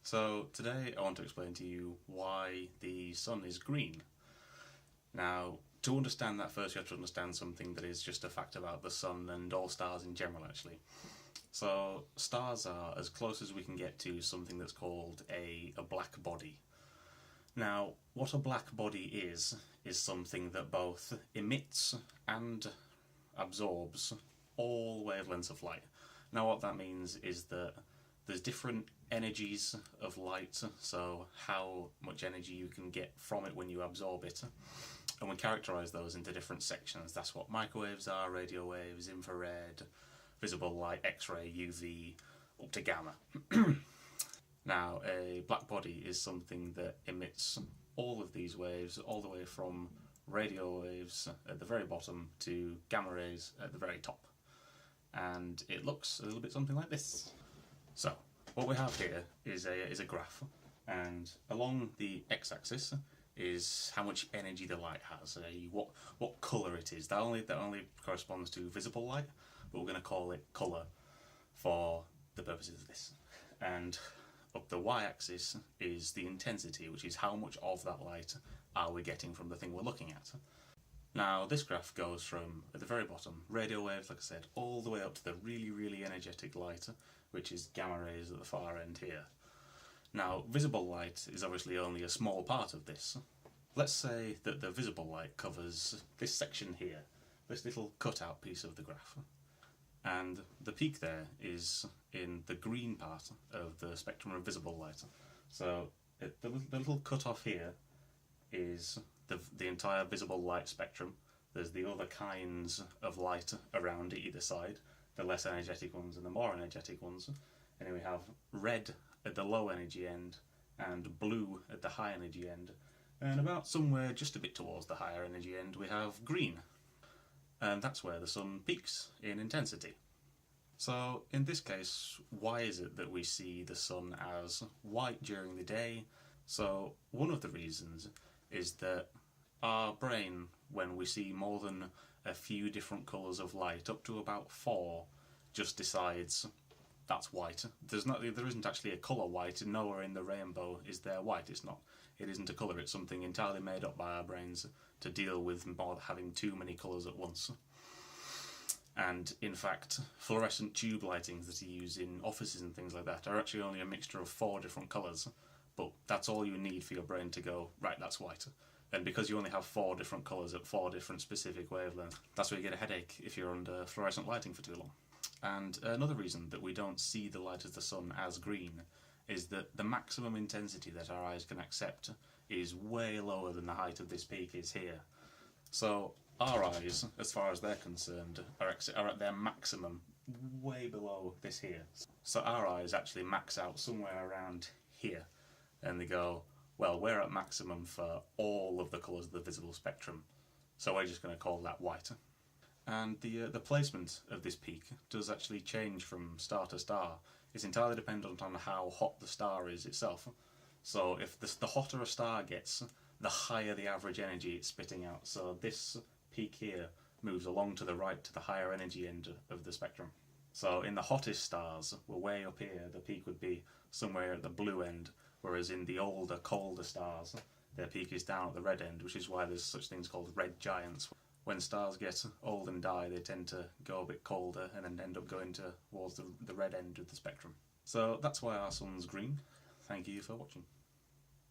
So today I want to explain to you why the sun is green. Now, to understand that first you have to understand something that is just a fact about the sun and all stars in general actually. So stars are as close as we can get to something that's called a black body. Now, what a black body is something that both emits and absorbs all wavelengths of light. Now what that means is that there's different energies of light, so how much energy you can get from it when you absorb it, and we characterise those into different sections. That's what microwaves are, radio waves, infrared, visible light, X-ray, UV, up to gamma. Now, a black body is something that emits all of these waves, all the way from radio waves at the very bottom to gamma rays at the very top. And it looks a little bit something like this. So, what we have here is a graph, and along the x-axis is how much energy the light has, what colour it is. That only corresponds to visible light, but we're going to call it colour for the purposes of this. And up the y-axis is the intensity, which is how much of that light are we getting from the thing we're looking at. Now, this graph goes from, at the very bottom, radio waves, like I said, all the way up to the really, really energetic light, which is gamma rays at the far end here. Now, visible light is obviously only a small part of this. Let's say that the visible light covers this section here, this little cutout piece of the graph. And the peak there is in the green part of the spectrum of visible light. So the little cut off here is the entire visible light spectrum. There's the other kinds of light around either side, the less energetic ones and the more energetic ones. And then we have red at the low energy end and blue at the high energy end. And about somewhere just a bit towards the higher energy end we have green. And that's where the sun peaks in intensity. So in this case, why is it that we see the sun as white during the day? So one of the reasons is that our brain, when we see more than a few different colours of light, up to about 4, just decides that's white. There isn't actually a colour white, and nowhere in the rainbow is there white. It isn't a colour, it's something entirely made up by our brains to deal with having too many colours at once. And in fact, fluorescent tube lightings that you use in offices and things like that are actually only a mixture of 4 different colours, but that's all you need for your brain to go, right, that's white. And because you only have 4 different colours at 4 different specific wavelengths, that's where you get a headache if you're under fluorescent lighting for too long. And another reason that we don't see the light of the sun as green is that the maximum intensity that our eyes can accept is way lower than the height of this peak is here. So our eyes, as far as they're concerned, are at their maximum way below this here. So our eyes actually max out somewhere around here, and they go, well, we're at maximum for all of the colours of the visible spectrum, so we're just going to call that white. And the placement of this peak does actually change from star to star. It's entirely dependent on how hot the star is itself. So if the hotter a star gets, the higher the average energy it's spitting out. So this peak here moves along to the right to the higher energy end of the spectrum. So in the hottest stars, we're way up here, the peak would be somewhere at the blue end, whereas in the older, colder stars, their peak is down at the red end, which is why there's such things called red giants. When stars get old and die, they tend to go a bit colder and then end up going towards the red end of the spectrum. So that's why our sun's green. Thank you for watching.